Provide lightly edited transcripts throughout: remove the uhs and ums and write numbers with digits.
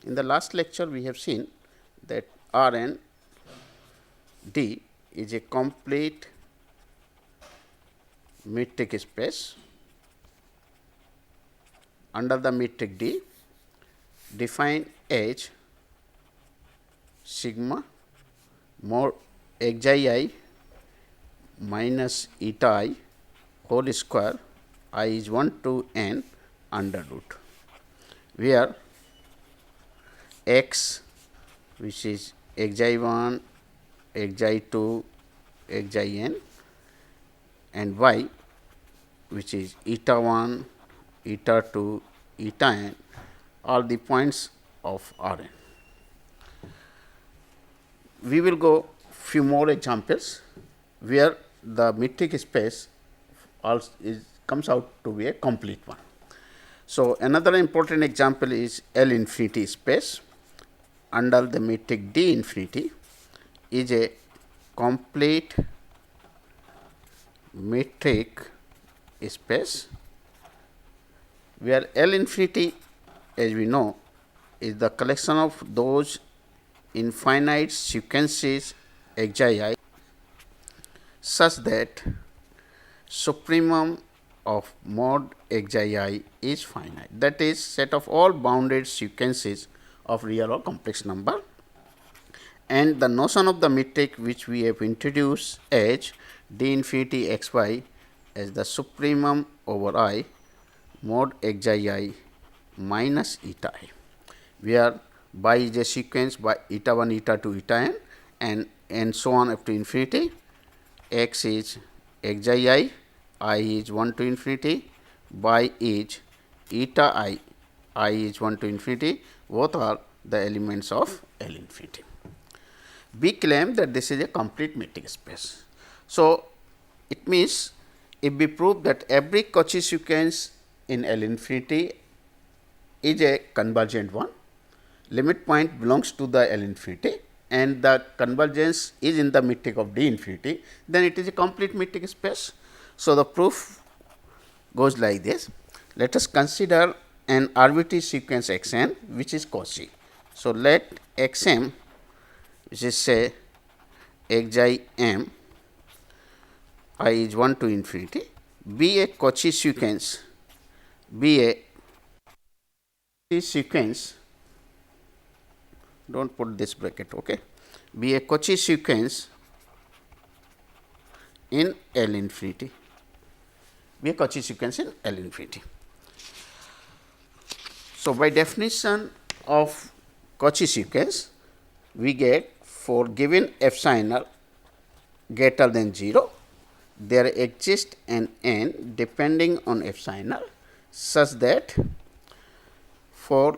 In the last lecture, we have seen that R n D is a complete metric space. Under the metric D, define as sigma mod xi I minus eta I whole square I is 1 to n under root, where x, which is xi 1, xi 2, xi n, and y, which is eta 1, eta 2, eta n, are the points of R n. We will go few more examples where the metric space also comes out to be a complete one. So, another important example is L infinity space under the metric D infinity is a complete metric space, where L infinity, as we know, is the collection of those infinite sequences xi such that supremum of mod xi is finite, that is set of all bounded sequences of real or complex number. And the notion of the metric which we have introduced as d infinity x y as the supremum over I mod xi I minus eta I, where by is a sequence by eta 1, eta 2, eta n, and so on up to infinity. X is xi I is 1 to infinity, y is eta I is 1 to infinity, both are the elements of L infinity. We claim that this is a complete metric space. So, it means if we prove that every Cauchy sequence in L infinity is a convergent one, limit point belongs to the L infinity, and the convergence is in the metric of D infinity, then it is a complete metric space. So, the proof goes like this. Let us consider an arbitrary sequence x n which is Cauchy. So, let x m, which is say xi m I is 1 to infinity, be a Cauchy sequence, do not put this bracket, okay, be a Cauchy sequence in L infinity, be a Cauchy sequence in L infinity. So, by definition of Cauchy sequence, we get for given epsilon r greater than 0, there exists an n depending on epsilon r such that for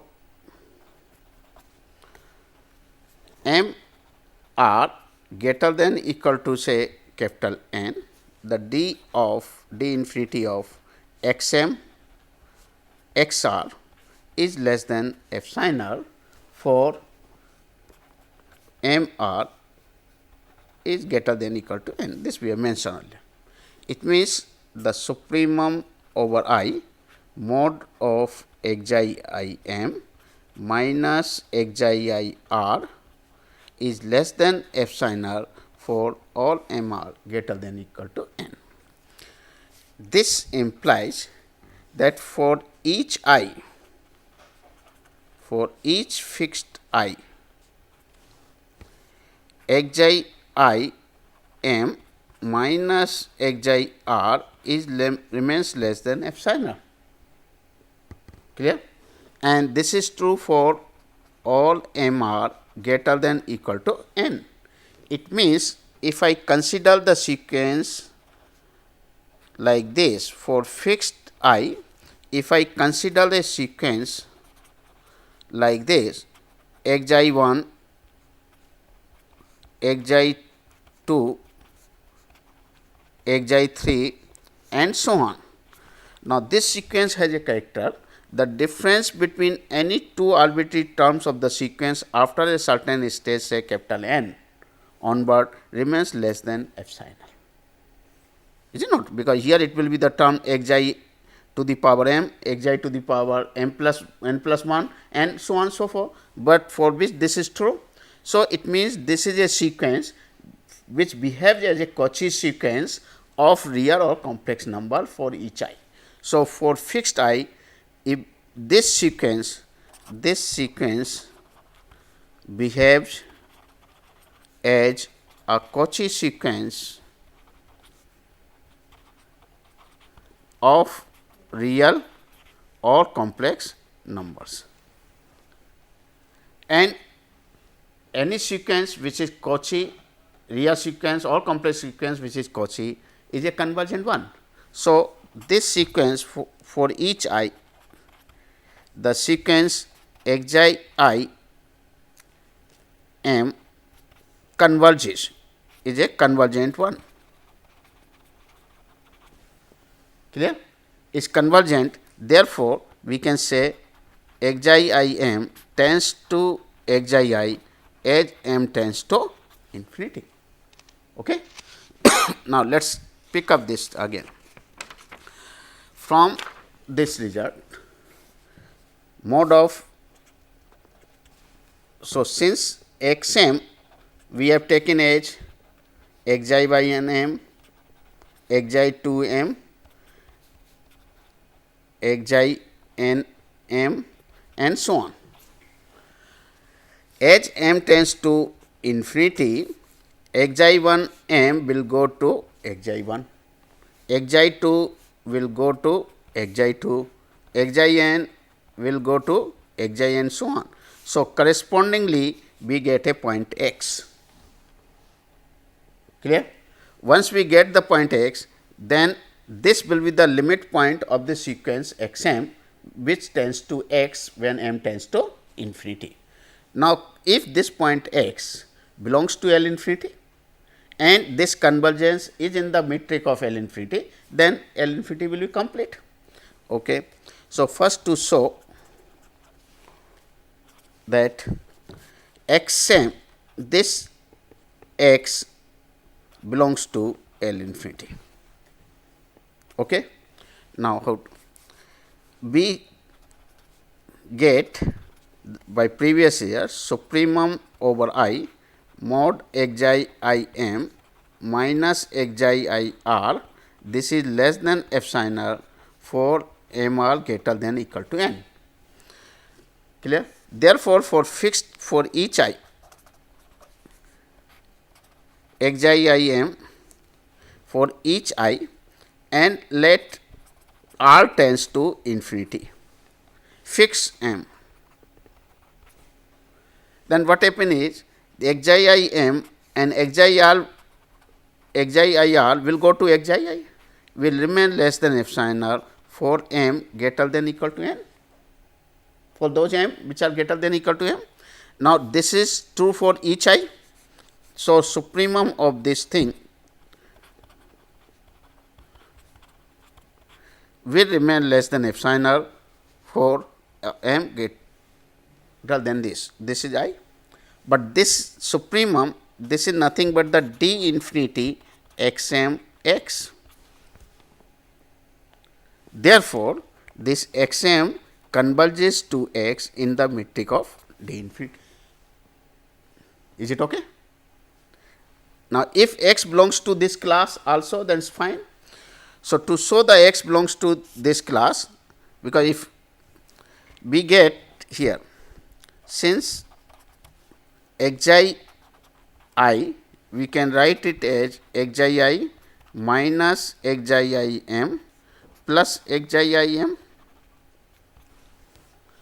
m r greater than equal to say capital N, the d infinity of x m x r is less than epsilon r for m r is greater than equal to n. This we have mentioned earlier. It means the supremum over I mod of xi I m minus xi I r is less than epsilon r for all m r greater than equal to n. This implies that for each I, for each fixed I, xi I m minus xi r is remains less than epsilon r. Clear? And this is true for all m r greater than equal to n. It means, if I consider the sequence like this for fixed I, if I consider a sequence like this xi 1, xi 2, xi 3 and so on. Now, this sequence has a character, the difference between any two arbitrary terms of the sequence after a certain stage, say capital N onward, remains less than epsilon r. Is it not? Because here it will be the term xi to the power m, xi to the power m plus n plus 1 and so on so forth, but for which this is true. So, it means this is a sequence which behaves as a Cauchy sequence of real or complex number for each I. So, for fixed I, if this sequence behaves as a Cauchy sequence of real or complex numbers, and any sequence which is Cauchy, real sequence or complex sequence which is Cauchy is a convergent one. So, this sequence for each I, the sequence xi I m converges is a convergent one. Clear? Is convergent, therefore, we can say xi I m tends to xi I as m tends to infinity. Okay? Now, let us pick up this again. From this result, mod of, so since x m we have taken as xi by n m, xi 2 m, xi n m and so on. As m tends to infinity, xi 1 m will go to xi 1, xi 2 will go to xi 2, xi n will go to xi n so on. So, correspondingly we get a point x. Clear? Once we get the point x, then this will be the limit point of the sequence x m which tends to x when m tends to infinity. Now, if this point x belongs to L infinity and this convergence is in the metric of L infinity, then L infinity will be complete. Okay. So, first to show that x m, this x belongs to L infinity. Okay. Now, how we get by previous year supremum over I mod xi I m minus xi I r, this is less than epsilon r for m r greater than equal to n. Clear? Therefore, for fixed for each I xi I m for each I and let r tends to infinity, fix m. Then what happen is the xi I m and xi I r will go to xi I, will remain less than epsilon r for m greater than equal to n, for those m which are greater than equal to m. Now, this is true for each I. So, supremum of this thing will remain less than epsilon r for m greater than this. This is I, but this supremum, this is nothing but the d infinity x m x. Therefore, this x m converges to x in the metric of d infinity. Is it okay? Now, if x belongs to this class also, then it is fine. So, to show the x belongs to this class, because if we get here, since xi I, we can write it as xi I minus xi I m plus xi I m.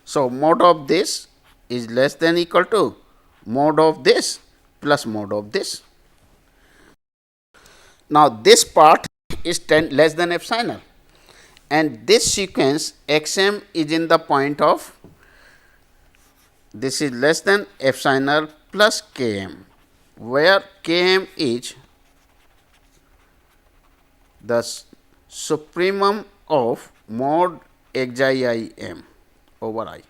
So, mod of this is less than equal to mod of this plus mod of this. Now, this part is 10 less than epsilon r, and this sequence x m is in the point of, this is less than epsilon r plus k m, where k m is the supremum of mod xi I m over I.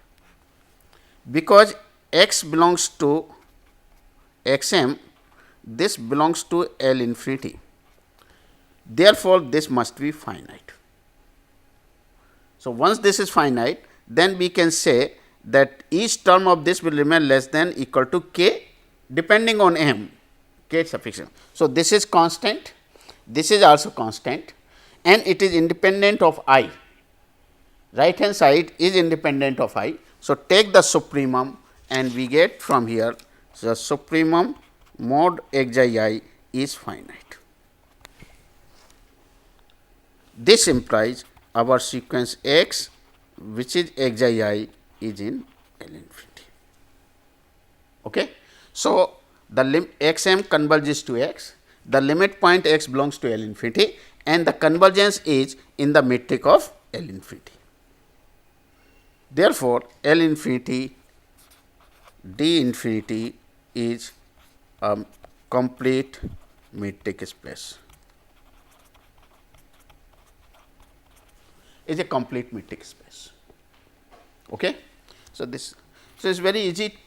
Because x belongs to x m, this belongs to L infinity. Therefore, this must be finite. So, once this is finite, then we can say that each term of this will remain less than equal to k depending on m, k is sufficient. So, this is constant, this is also constant and it is independent of I, right hand side is independent of I. So, take the supremum and we get from here, so the supremum mod x I is finite. This implies our sequence x, which is x I is in L infinity. Okay. So, the lim x m converges to x, the limit point x belongs to L infinity and the convergence is in the metric of L infinity. Therefore, L infinity d infinity is a complete metric space, is a complete metric space. Okay. So, it is very easy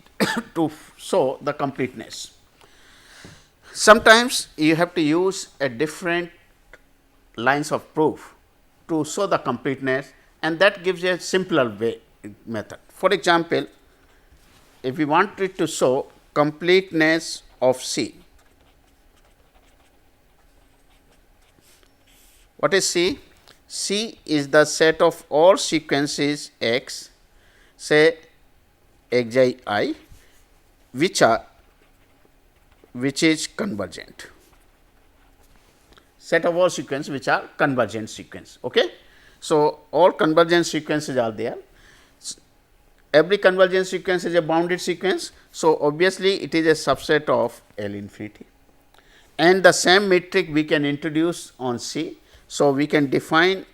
to show the completeness. Sometimes you have to use a different lines of proof to show the completeness and that gives a simpler way method. For example, if we wanted to show completeness of C, what is C? C is the set of all sequences x, say x I, which is convergent, set of all sequences which are convergent sequence. Okay. So, all convergent sequences are there. Every convergent sequence is a bounded sequence. So, obviously, it is a subset of L infinity and the same metric we can introduce on C. So, we can define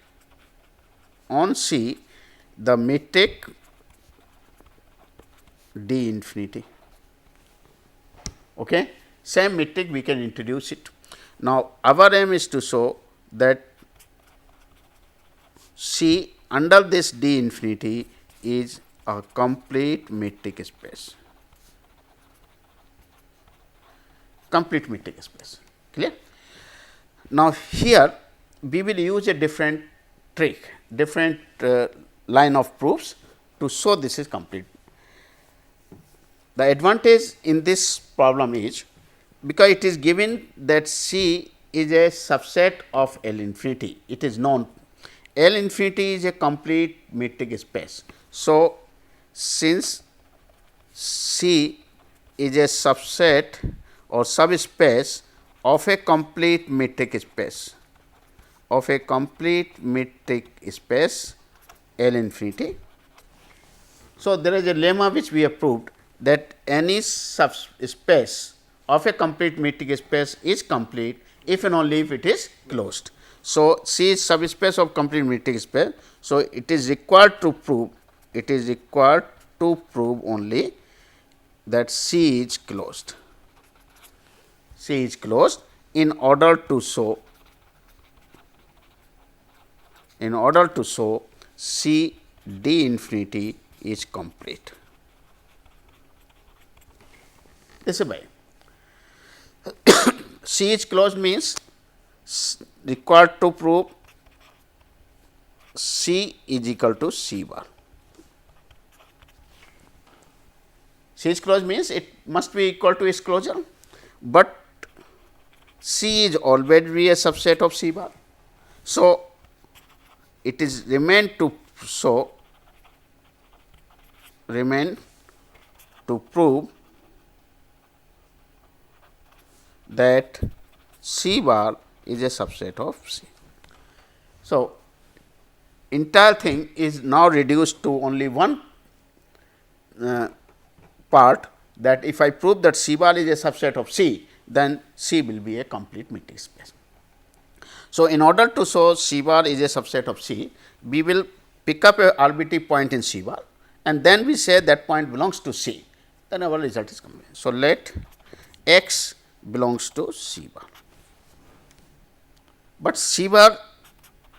on C the metric d infinity. Okay. Same metric we can introduce it. Now, our aim is to show that C under this d infinity is a complete metric space, complete metric space. Clear? Now, here we will use a different trick, different line of proofs to show this is complete. The advantage in this problem is because it is given that C is a subset of L infinity, it is known L infinity is a complete metric space. So, since C is a subset or subspace of a complete metric space, of a complete metric space L infinity. So, there is a lemma which we have proved that any subspace of a complete metric space is complete if and only if it is closed. So, C is subspace of complete metric space. So, it is required to prove, only that C is closed. C is closed in order to show, C d infinity is complete. This is why C is closed means required to prove C is equal to C bar. C is closed means it must be equal to its closure, but C is already a subset of C bar. So, it is remain to prove that C bar is a subset of C. So, entire thing is now reduced to only one part, that if I prove that C bar is a subset of C, then C will be a complete metric space. So, in order to show C bar is a subset of C, we will pick up a arbitrary point in C bar and then we say that point belongs to C, then our result is complete. So, let x belongs to C bar, but C bar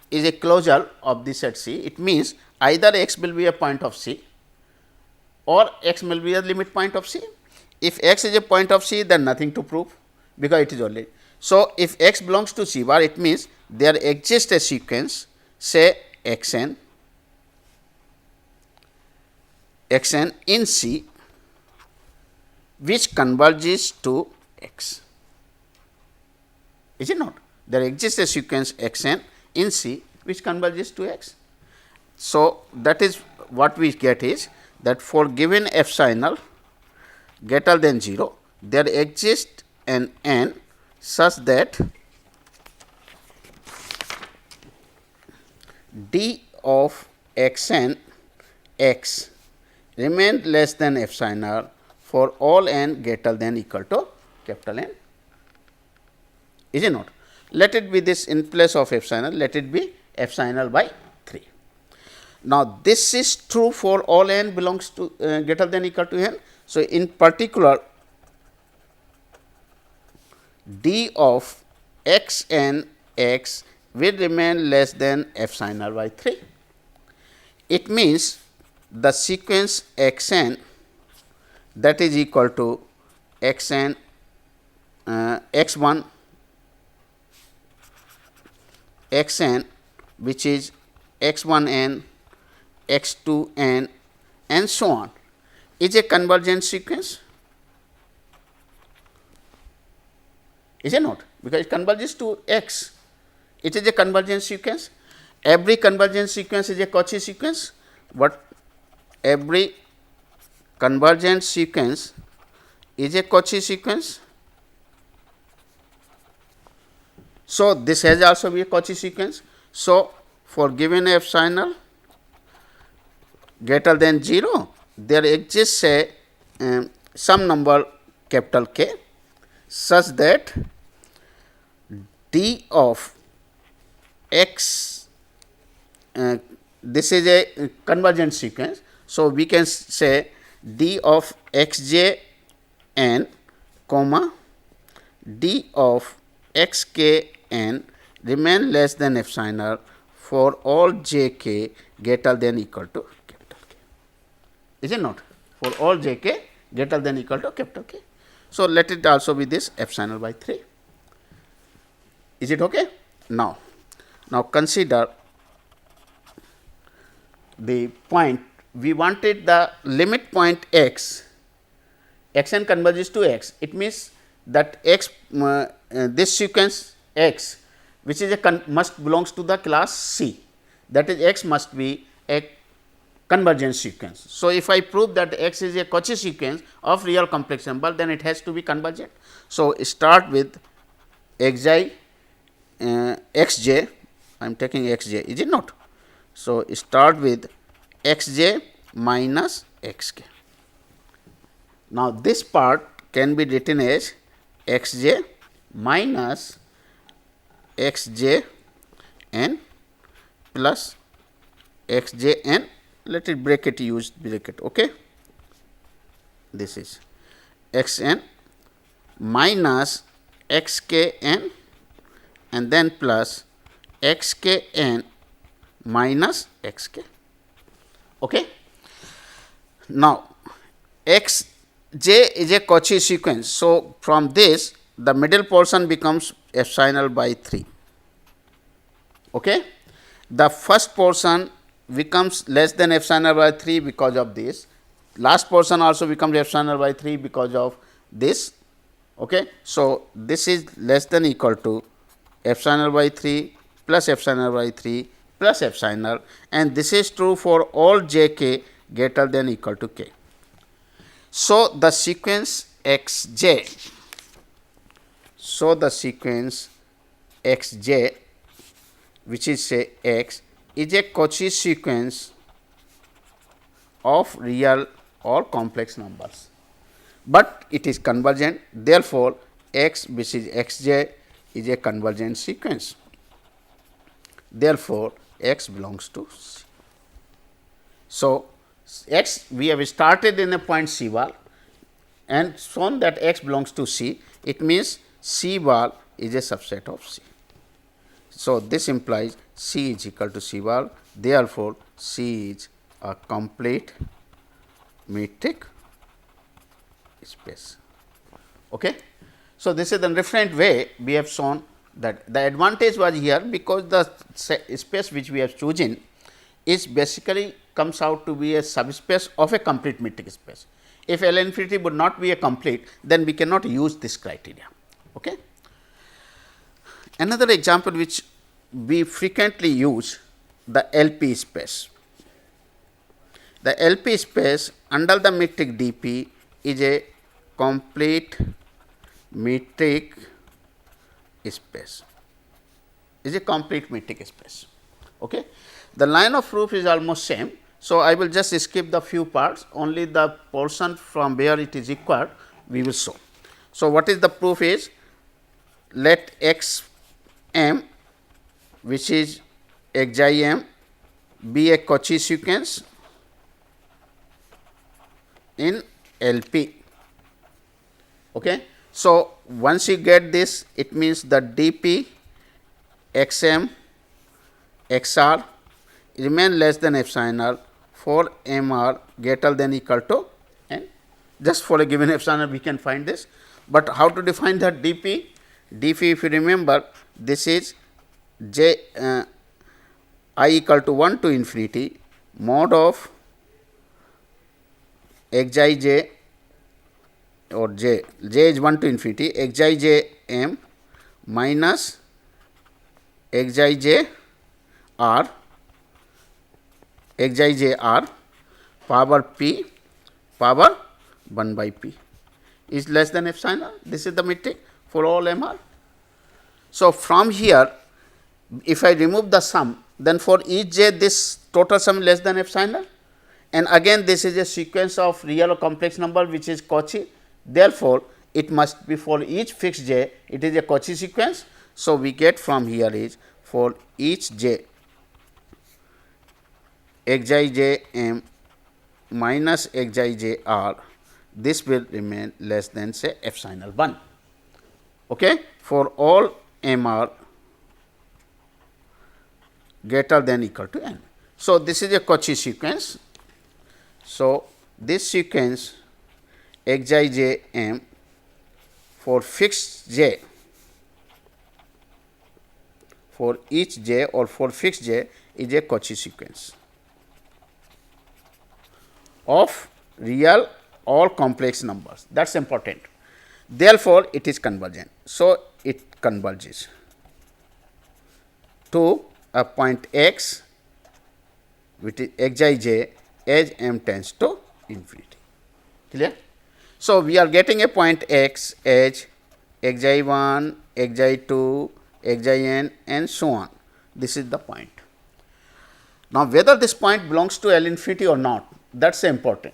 is a closure of the set C. It means either x will be a point of C or x will be a limit point of C. If x is a point of C, then nothing to prove because it is only. So, if x belongs to C bar, it means there exists a sequence say x n x n in C which converges to x. Is it not? There exists a sequence x n in C which converges to x. So, that is what we get is that for given epsilon greater than 0, there exists an n such that d of x n x remain less than epsilon for all n greater than equal to capital N. Is it not? Let it be this in place of epsilon, let it be epsilon by 3. Now, this is true for all n belongs to greater than equal to n. So, in particular d of x n x will remain less than epsilon by 3. It means the sequence x n that is equal to x n x 1 x n which is x 1 n x 2 n and so on is a convergent sequence. Is it not? Because it converges to x, it is a convergent sequence. Every convergent sequence is a Cauchy sequence, but every convergent sequence is a Cauchy sequence. So, this has also be a Cauchy sequence. So, for given epsilon greater than 0, there exists a some number capital K such that d of x this is a convergent sequence. So, we can say d of x j n comma d of x k n remain less than epsilon for all j k greater than equal to capital K. Is it not? For all j k greater than equal to capital K. So, let it also be this epsilon by 3. Is it okay? Now consider the point we wanted the limit point x n converges to x. It means that x this sequence x which is a must belongs to the class C, that is x must be a convergent sequence. So, if I prove that x is a Cauchy sequence of real complex number, then it has to be convergent. So, start with x I x j, I am taking x j, is it not? So, start with x j minus x k. Now, this part can be written as x j minus x j n plus x j n, let it bracket use bracket. Okay. This is x n minus x k n and then plus x k n minus x k. Okay. Now, x j is a Cauchy sequence. So, from this the middle portion becomes epsilon by 3. Okay. The first portion becomes less than epsilon by 3 because of this, last portion also becomes epsilon by 3 because of this. Okay. So, this is less than equal to epsilon by 3 plus epsilon by 3 plus epsilon, and this is true for all j k greater than equal to k. So, the sequence x j, so the sequence x j which is say x is a Cauchy sequence of real or complex numbers, but it is convergent. Therefore, x which is x j is a convergent sequence. Therefore, x belongs to C. So, x we have started in a point C bar and shown that x belongs to C. It means C bar is a subset of C. So, this implies C is equal to C bar. Therefore, C is a complete metric space. Okay. So, this is the different way we have shown that the advantage was here, because the space which we have chosen is basically comes out to be a subspace of a complete metric space. If L infinity would not be a complete, then we cannot use this criteria. Okay. Another example which we frequently use, the LP space. The LP space under the metric dP is a complete metric space, is a complete metric space. Okay. The line of proof is almost same. So, I will just skip the few parts, only the portion from where it is required we will show. So, what is the proof is, let x m, which is xi m, be a Cauchy sequence in LP. Okay. So, once you get this, it means the dP xm xr remain less than epsilon r for mr greater than equal to n. Just for a given epsilon r we can find this, but how to define that dP? dP, if you remember, this is j I equal to 1 to infinity mod of xi j or j is 1 to infinity xi j m minus xi j r power p power 1 by p is less than epsilon r. This is the metric for all mr. So, from here if I remove the sum, then for each j this total sum less than epsilon r, and again this is a sequence of real or complex number which is Cauchy. Therefore, it must be for each fixed j, it is a Cauchy sequence. So, we get from here is for each j xi j m minus xi j r, this will remain less than say epsilon r 1. Okay. For all mr greater than equal to n. So, this is a Cauchy sequence. So, this sequence xi j m for fixed j, for each j or for fixed j is a Cauchy sequence of real or complex numbers. That is important. Therefore, it is convergent. So, it converges to a point x which is xi j as m tends to infinity. Clear? So, we are getting a point x as xi 1, xi 2, xi n and so on. This is the point. Now, whether this point belongs to L infinity or not, that is important.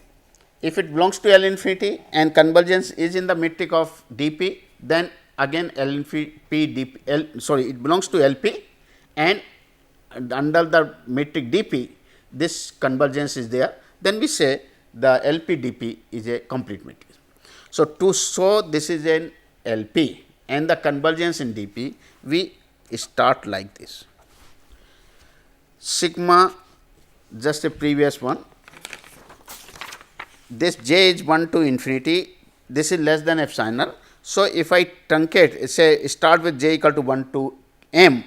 If it belongs to L infinity and convergence is in the metric of dP, then again L infinity dP, it belongs to LP, and under the metric dP this convergence is there, then we say the LP dP is a complete metric. So, to show this is an LP and the convergence in dP, we start like this. Sigma, just a previous one, this j is 1 to infinity, this is less than epsilon r. So, if I truncate, say start with j equal to 1 to m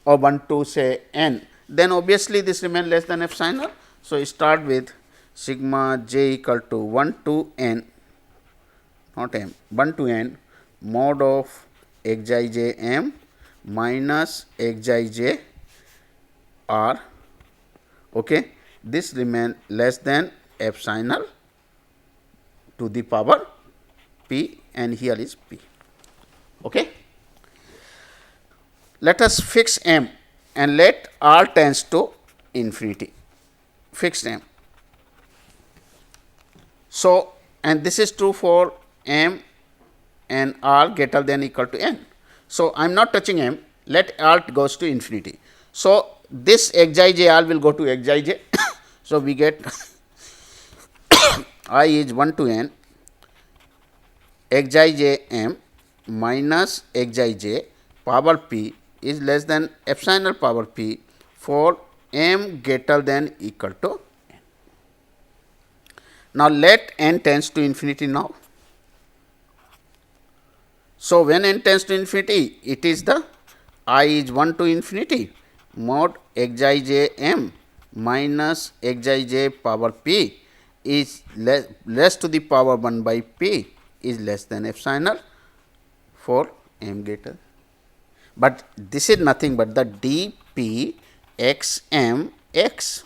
or 1 to say n, then obviously this remain less than epsilon r. So, start with sigma j equal to 1 to n, not m, 1 to n mod of xi j m minus xi j r. Okay. This remain less than epsilon r to the power p, and here is p. Okay. Let us fix m and let r tends to infinity, fixed m. So, and this is true for m and r greater than equal to n. So, I am not touching m, let r goes to infinity. So, this xi j r will go to xi j. So, we get I is 1 to n xi j m minus xi j power p is less than epsilon r power p for m greater than equal to n. Now, let n tends to infinity now. So, when n tends to infinity, it is the I is 1 to infinity mod xi j m minus xij power p is less to the power 1 by p is less than epsilon for m greater. But this is nothing but the dp x m x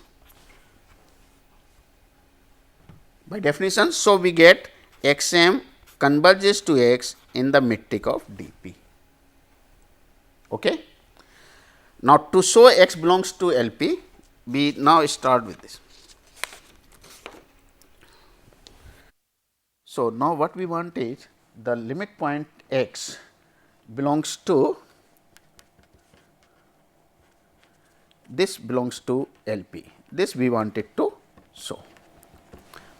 by definition. So, we get x m converges to x in the metric of dp. Okay. Now, to show x belongs to LP, we now start with this. So, now what we want is the limit point x belongs to this belongs to LP. This we wanted to show.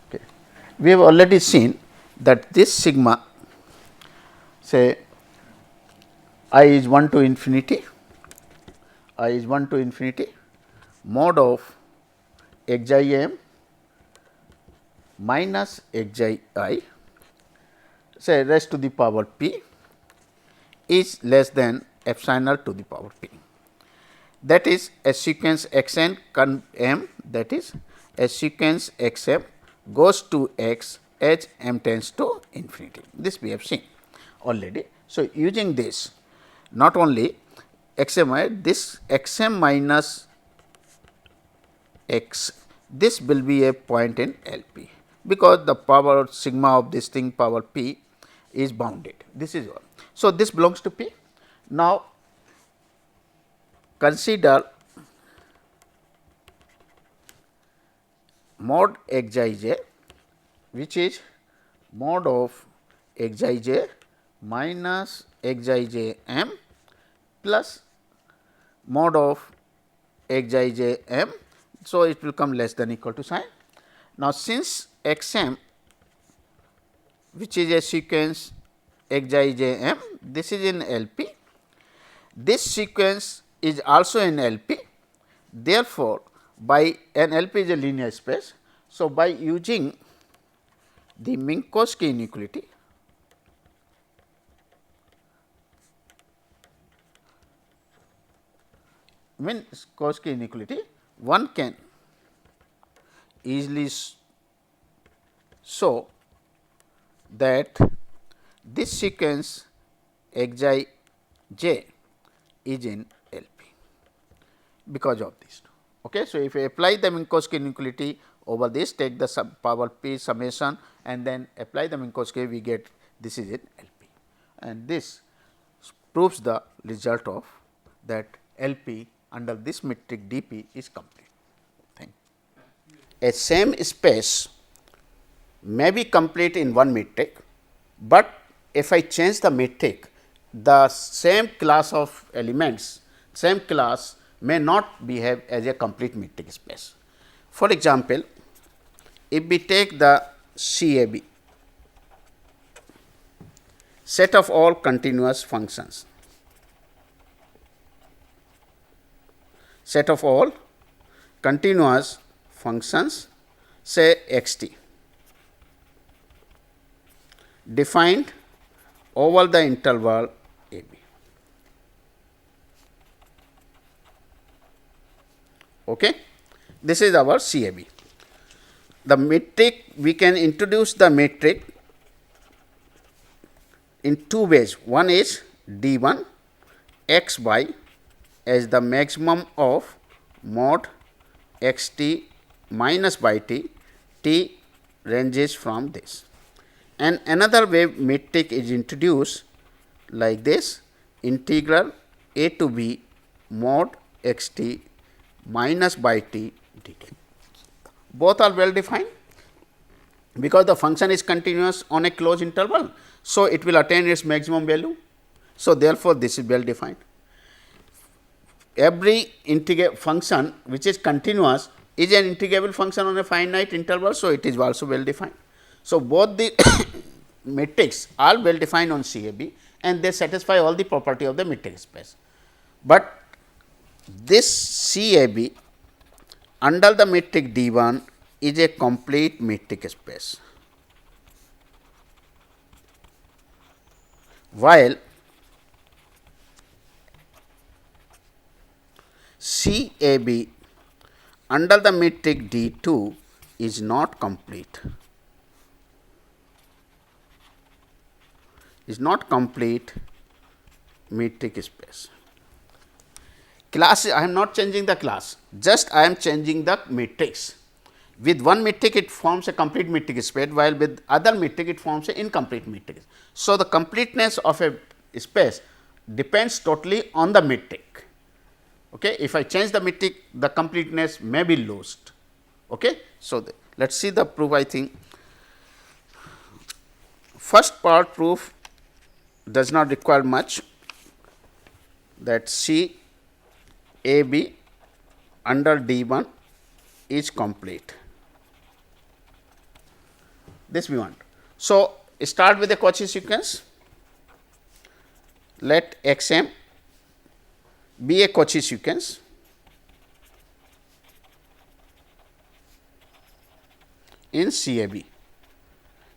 Okay. We have already seen that this sigma, say I is 1 to infinity, I is 1 to infinity mod of x I m minus x I say raised to the power p is less than epsilon to the power p. That is a sequence x n m, that is a sequence x m goes to x as m tends to infinity. This we have seen already. So, using this not only x m, this x m minus x, this will be a point in L P, because the power sigma of this thing power p is bounded. This is all. So, this belongs to p. Now, consider mod x I j, which is mod of x I j minus x I j m plus mod of x I j m. So, it will come less than equal to sign. Now, since x m, which is a sequence x I j m, this is in L P, this sequence is also in L P. Therefore, by an L P is a linear space. So, by using the Minkowski inequality, one can easily show that this sequence x I j is in L P because of these two. Okay. So, if I apply the Minkowski inequality over this, take the power p summation and then apply the Minkowski, we get this is in L P, and this proves the result of that L P under this metric d p is complete. Thank you. A same space may be complete in one metric, but if I change the metric, the same class of elements, same class may not behave as a complete metric space. For example, if we take the CAB, set of all continuous functions, set of all continuous functions, say x t, defined over the interval a b. Okay. This is our CAB. The metric, we can introduce the metric in two ways. One is d1 x y as the maximum of mod x t minus by t, t ranges from this. And another way metric is introduced like this, integral a to b mod x t minus by t dt. Both are well defined because the function is continuous on a closed interval. So, it will attain its maximum value. So, therefore, this is well defined. Every integer function which is continuous is an integrable function on a finite interval. So, it is also well defined. So, both the metrics are well defined on CAB and they satisfy all the property of the metric space. But this CAB under the metric D1 is a complete metric space, while CAB under the metric D2 is not complete, metric space. Class, I am not changing the class, just I am changing the matrix. With one metric it forms a complete metric space, while with other metric it forms a incomplete metric. So, the completeness of a space depends totally on the metric. Okay. If I change the metric, the completeness may be lost. Okay. So, let us see the proof. I think first part proof does not require much, that C A B under D 1 is complete. This we want. So, start with a Cauchy sequence. Let x m be a Cauchy sequence. In CAB.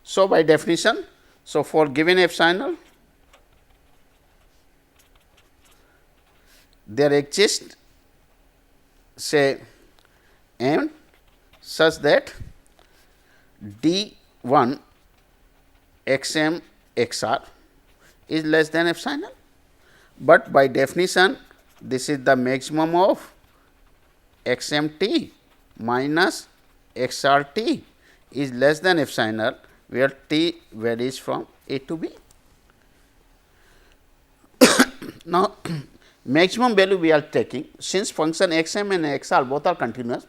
So, by definition, so for given epsilon, there exists say m such that D 1 x m x r is less than epsilon, but by definition this is the maximum of x m t minus x r t is less than epsilon, where t varies from a to b. Now, maximum value we are taking, since function x m and x r both are continuous,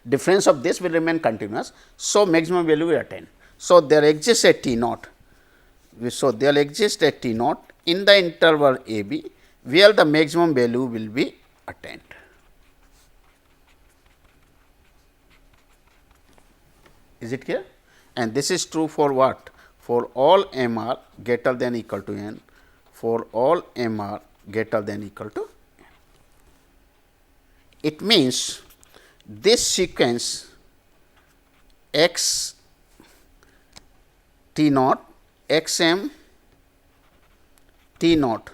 difference of this will remain continuous. So, maximum value will attain. So, there exists a t naught. So, there exists a t naught in the interval a b, where the maximum value will be attained. Is it clear? And this is true for what? For all m r greater than equal to n, for all m r greater than equal to n. It means this sequence x t naught x m t naught,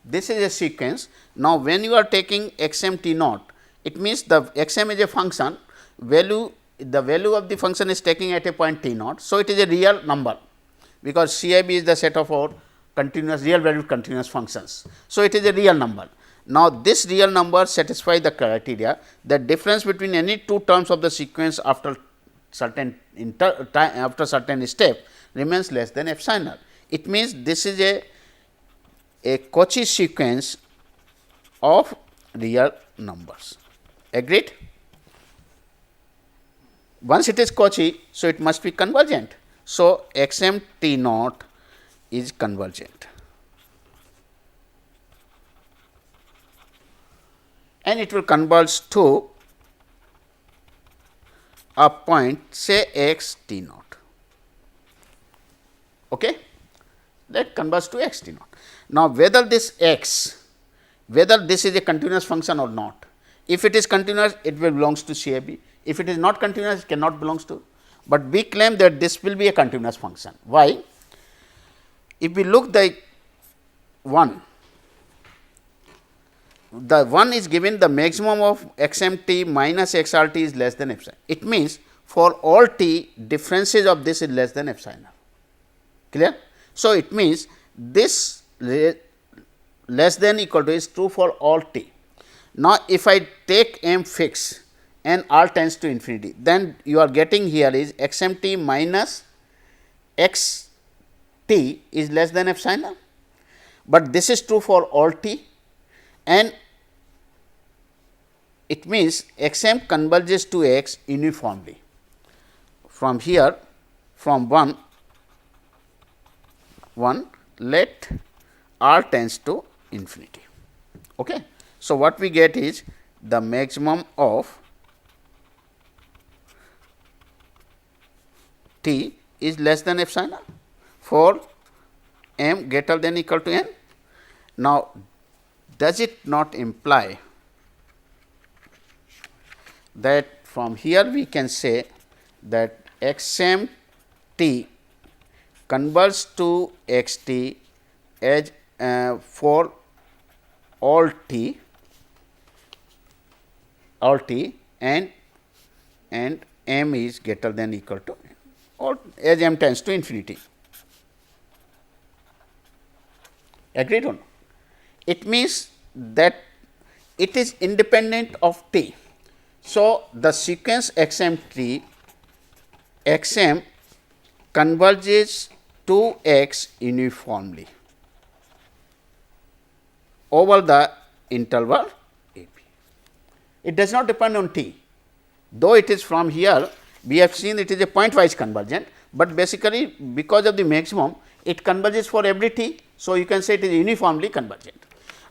this is a sequence. Now, when you are taking x m t naught, it means the x m is a function, value, the value of the function is taking at a point t naught. So, it is a real number, because CIB is the set of our continuous real valued continuous functions. So, it is a real number. Now, this real number satisfies the criteria that difference between any two terms of the sequence after certain after certain step remains less than epsilon. It means this is a Cauchy sequence of real numbers. Agreed? Once it is Cauchy, so it must be convergent. So, x m t naught is convergent, and it will converge to a point say x t naught. Okay? That converges to x t naught. Now, whether this x, whether this is a continuous function or not, if it is continuous, it will belongs to CAB. If it is not continuous, it cannot belongs to, but we claim that this will be a continuous function. Why? If we look the 1, the 1 is given the maximum of x m t minus x r t is less than epsilon. It means for all t, differences of this is less than epsilon. Clear? So, it means this less than equal to is true for all t. Now, if I take m fixed and r tends to infinity, then you are getting here is x m t minus x t is less than epsilon, but this is true for all t, and it means x m converges to x uniformly from here, from 1 let r tends to infinity. Okay. So, what we get is the maximum of t is less than epsilon for m greater than equal to n. Now, does it not imply that from here we can say that x m t converges to x t as for all t all t and m is greater than equal to n, or as m tends to infinity. Agreed or not? It means that it is independent of t. So, the sequence x m t, x m converges to x uniformly over the interval a b. It does not depend on t, though it is from here we have seen it is a pointwise convergent, but basically because of the maximum it converges for every t. So, you can say it is uniformly convergent.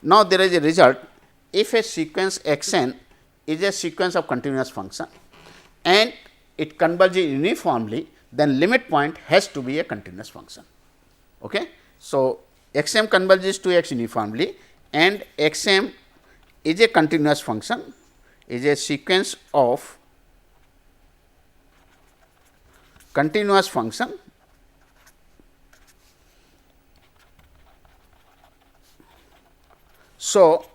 Now, there is a result, if a sequence x n is a sequence of continuous function and it converges uniformly, then limit point has to be a continuous function. Okay. So, x m converges to x uniformly and x m is a continuous function, is a sequence of continuous function So,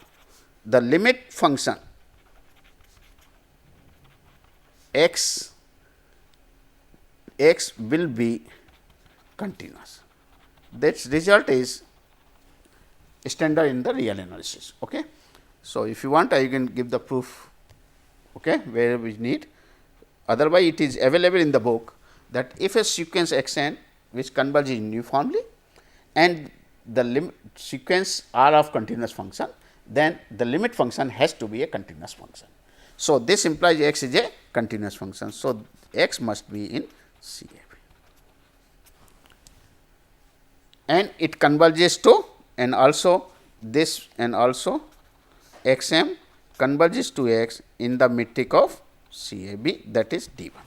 the limit function x will be continuous. That result is standard in the real analysis. Okay. So, if you want I can give the proof where we need, otherwise it is available in the book that if a sequence x n which converges uniformly and the sequence R of continuous function, then the limit function has to be a continuous function. So, this implies x is a continuous function. So, x must be in CAB and it converges to, and also this, and also x m converges to x in the metric of CAB, that is D 1.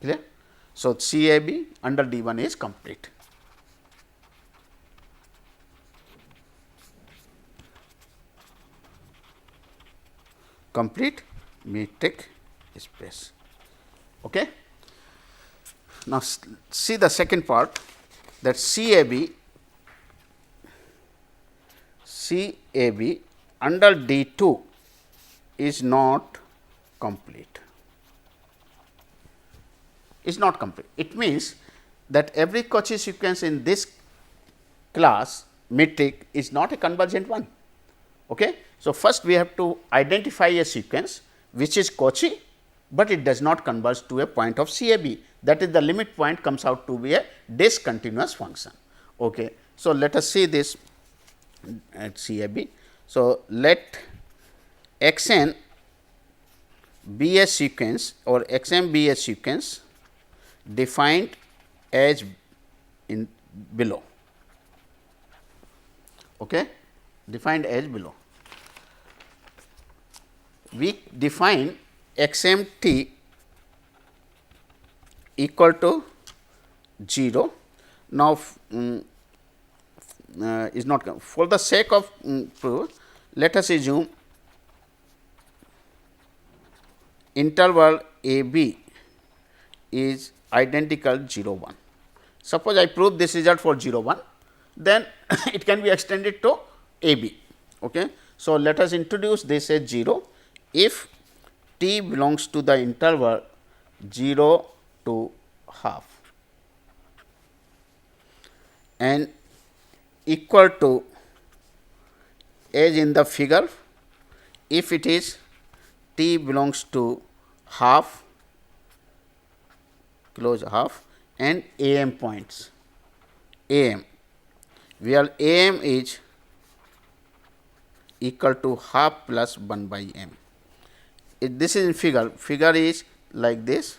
Clear? So, CAB under D 1 is complete. Complete metric space. Okay. Now, see the second part, that CAB under D 2 is not complete. Is not complete. It means that every Cauchy sequence in this class metric is not a convergent one. Okay. So, first we have to identify a sequence which is Cauchy, but it does not converge to a point of CAB, that is the limit point comes out to be a discontinuous function. Okay. So, let us see this at CAB. So, let x n be a sequence or x m be a sequence defined as in below. Okay. Defined as below. We define x m t equal to 0. Now, is not, for the sake of proof, let us assume interval a b is identical 0 1. Suppose I prove this result for 0 1, then it can be extended to a b. Okay. So, let us introduce this as 0 if t belongs to the interval 0 to half and equal to, as in the figure, if it is t belongs to half, close half, and a m points, a m, where a m is equal to half plus 1 by m. This is in figure is like this,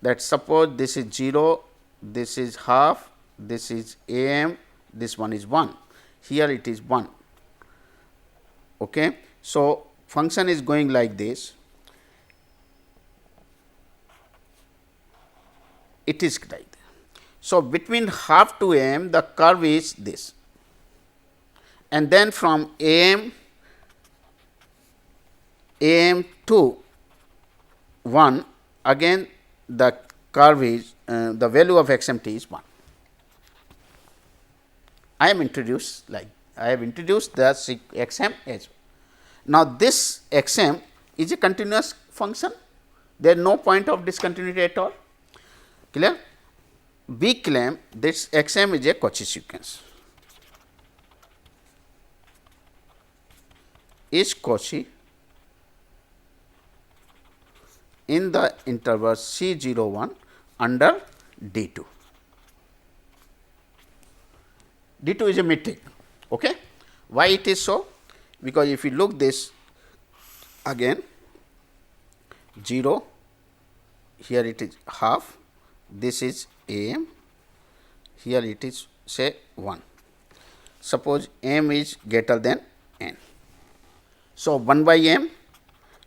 that suppose this is 0, this is half, this is a m, this one is 1, here it is 1. Okay. So, function is going like this, it is like that. So, between half to a m the curve is this, and then from a m to 1 again the curve is the value of x m t is 1. I am introduced like I have introduced the x m as. Now, this x m is a continuous function, there is no point of discontinuity at all, clear. We claim this x m is a Cauchy sequence, is Cauchy in the interval C 0 1 under D 2. D 2 is a metric. Okay. Why it is so? Because if you look this again 0, here it is half, this is m, here it is say 1. Suppose m is greater than n. So, 1 by m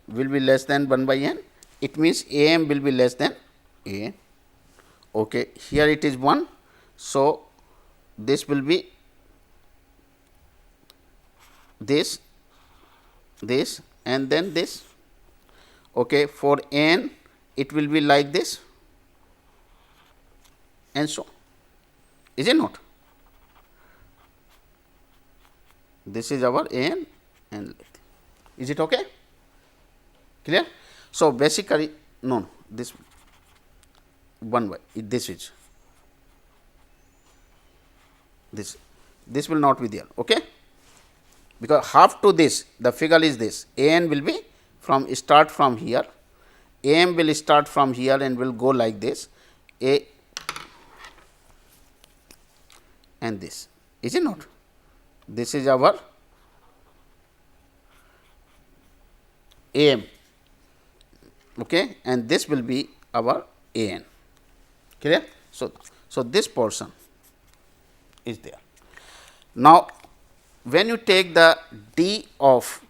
will be less than 1 by n, it means a m will be less than a n. Okay. Here it is 1. So, this will be this and then this. Okay. For n it will be like this and so, is it not? This is our n and is it okay? Clear? So, basically no, this 1 by this is this will not be there, okay, because half to this the figure is this, a n will be from start from here, a m will start from here and will go like this, a and this, is it not? This is our a m, okay, and this will be our a n, clear. So, this portion is there. Now, when you take the d of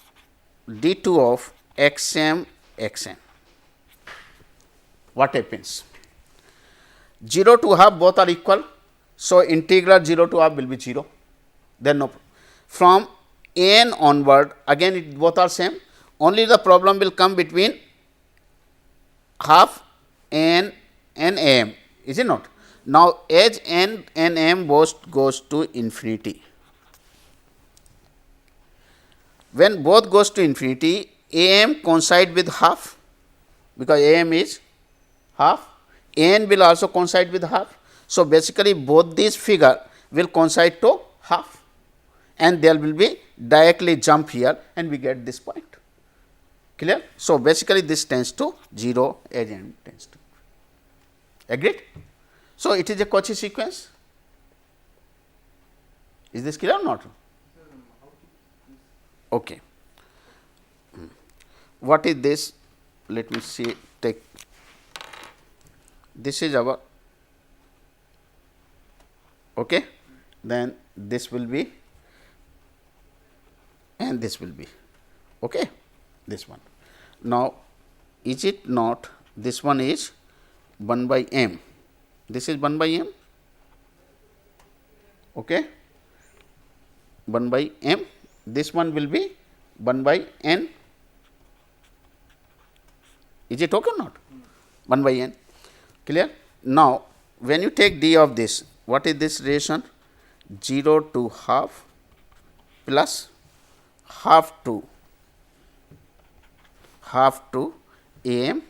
d 2 of x m x n, what happens? 0 to half both are equal. So, integral 0 to half will be 0, then no. From n onward again it both are same, only the problem will come between half n and m, is it not? Now, as n and m both goes to infinity, when both goes to infinity, a m coincide with half, because a m is half, a n will also coincide with half. So, basically both these figure will coincide to half and there will be directly jump here and we get this point, clear. So, basically this tends to 0 as n tends to, agreed. So, it is a Cauchy sequence, is this clear or not? Okay. What is this? Let me see, take this is our, okay, then this will be and this will be, okay, this one. Now, is it not this one is 1 by m, this is 1 by m, okay, 1 by m, this one will be 1 by n, is it okay or not? 1 by n, clear. Now, when you take d of this, what is this relation? 0 to half plus half to a m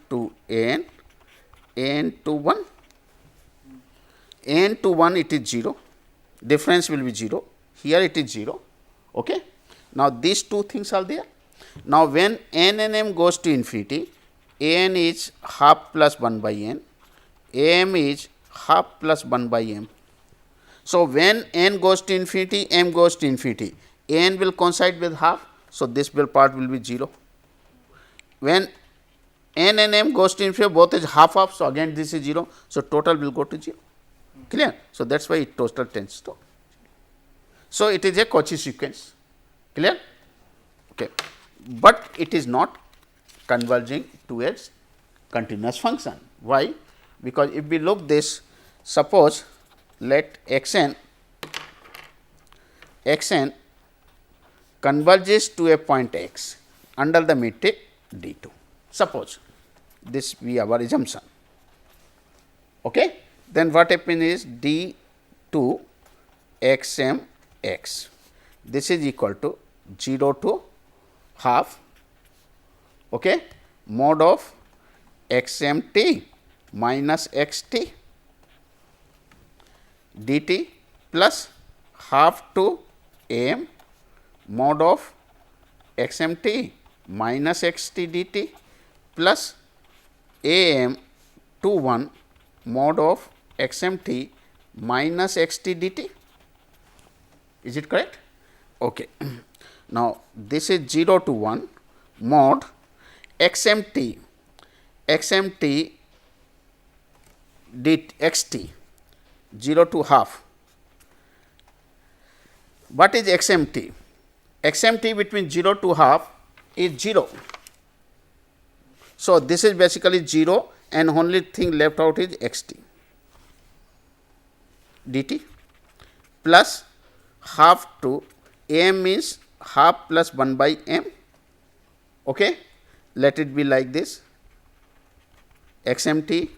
to n, n to 1, n to 1 it is 0, difference will be 0, here it is 0, okay. Now, these two things are there. Now, when n and m goes to infinity, a n is half plus 1 by n, a m is half plus 1 by m. So, when n goes to infinity, m goes to infinity, a n will coincide with half. So, this will part will be 0. When n and m goes to infinity, both is half half. So, again this is 0. So, total will go to 0, clear. So, that is why it total tends to. So, it is a Cauchy sequence, clear. Okay. But it is not converging towards continuous function. Why? Because if we look this, suppose let x n converges to a point x under the metric D 2. Suppose this be our assumption. Okay. Then what happens is D 2 x m x. This is equal to 0 to half, okay, mod of x m t minus x t dt plus half to a m mod of x m t minus x t dt plus a m to 1 mod of x m t minus x t dt. Is it correct? Okay. Now, this is 0 to 1 mod x m t dt x t 0 to half. What is x m t? X m t between 0 to half is 0. So, this is basically 0 and only thing left out is x t dt plus half to m means half plus 1 by m. Okay. Let it be like this, x m t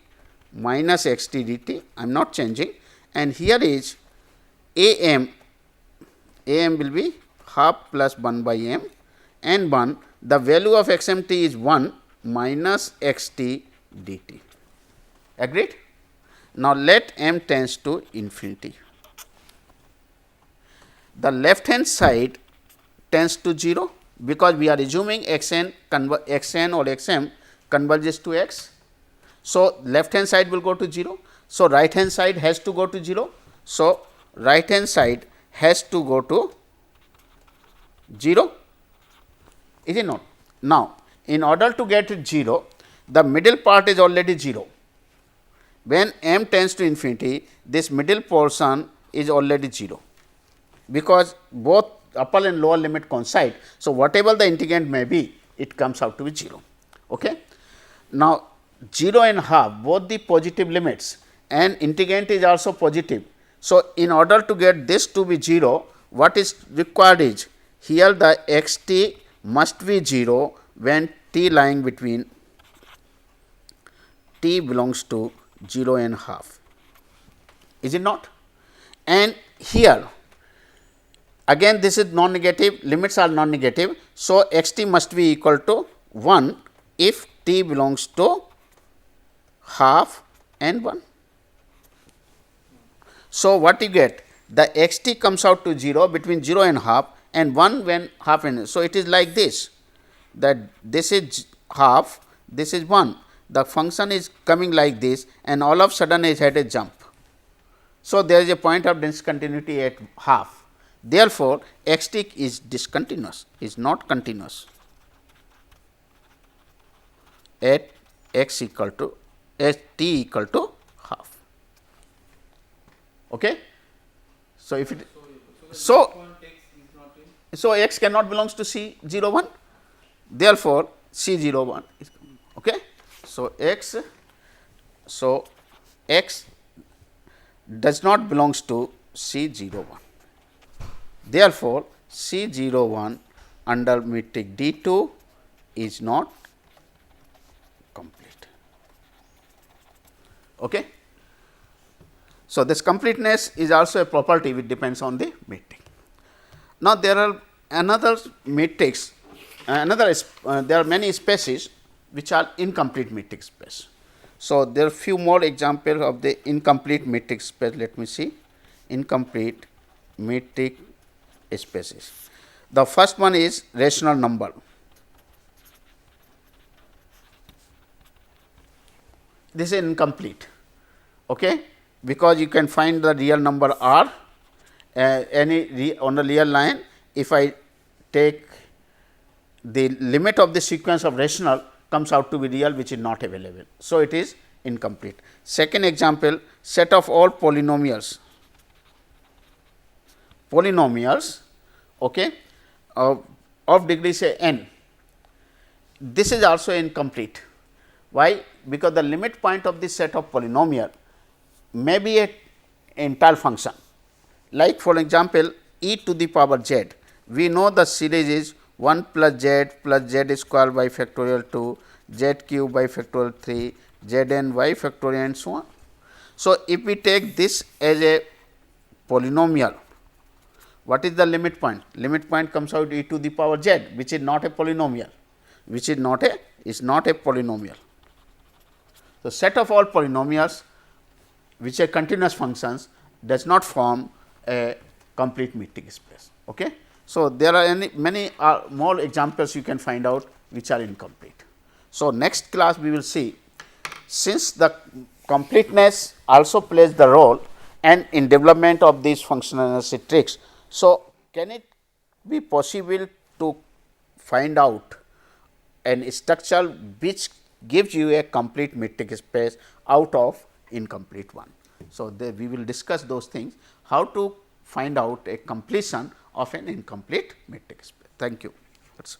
minus x t dt, I am not changing, and here is a m will be half plus 1 by m and 1, the value of x m t is 1 minus x t dt. Agreed? Now, let m tends to infinity. The left hand side tends to 0, because we are assuming x n or x m converges to x. So, left hand side will go to 0. So, right hand side has to go to 0. So, right hand side has to go to 0, is it not? Now, in order to get it 0, the middle part is already 0. When m tends to infinity, this middle portion is already 0, because both upper and lower limit coincide. So, whatever the integrand may be, it comes out to be 0. Okay. Now, 0 and half both the positive limits and integrand is also positive. So, in order to get this to be 0, what is required is, here the x t must be 0 when t lying between t belongs to 0 and half, is it not? And here again this is non-negative, limits are non-negative. So, x t must be equal to 1 if t belongs to half and 1. So, what you get? The x t comes out to 0 between 0 and half and 1 when half and. So, it is like this, that this is half, this is 1. The function is coming like this and all of a sudden it had a jump. So, there is a point of discontinuity at half. Therefore, x t is discontinuous, is not continuous at x equal to at t equal to half. Okay. So, if it so x cannot belongs to C 0 1, therefore, C 0 1 is okay. So, x does not belongs to C 0 1. Therefore, C 0 1 under metric D 2 is not complete. Okay. So, this completeness is also a property which depends on the metric. Now, there are another matrix, there are many spaces which are incomplete metric space. So, there are few more examples of the incomplete metric space. Let me see incomplete metric spaces. The first one is rational number. This is incomplete, okay, because you can find the real number r on the real line. If I take the limit of the sequence of rational comes out to be real, which is not available. So, it is incomplete. Second example, set of all polynomials okay, of degree say n. This is also incomplete. Why? Because the limit point of this set of polynomial may be a entire function, like for example, e to the power z. We know the series is 1 plus z square by factorial 2, z cube by factorial 3, z n y factorial and so on. So, if we take this as a polynomial What is the limit point? Limit point comes out e to the power z, which is not a polynomial, which is not a polynomial. So, set of all polynomials which are continuous functions does not form a complete metric space. Okay. So, there are many more examples you can find out which are incomplete. So, next class we will see, since the completeness also plays the role and in development of these functional analysis tricks. So, can it be possible to find out an structure which gives you a complete metric space out of incomplete one? So, we will discuss those things, how to find out a completion of an incomplete metric space. Thank you. That's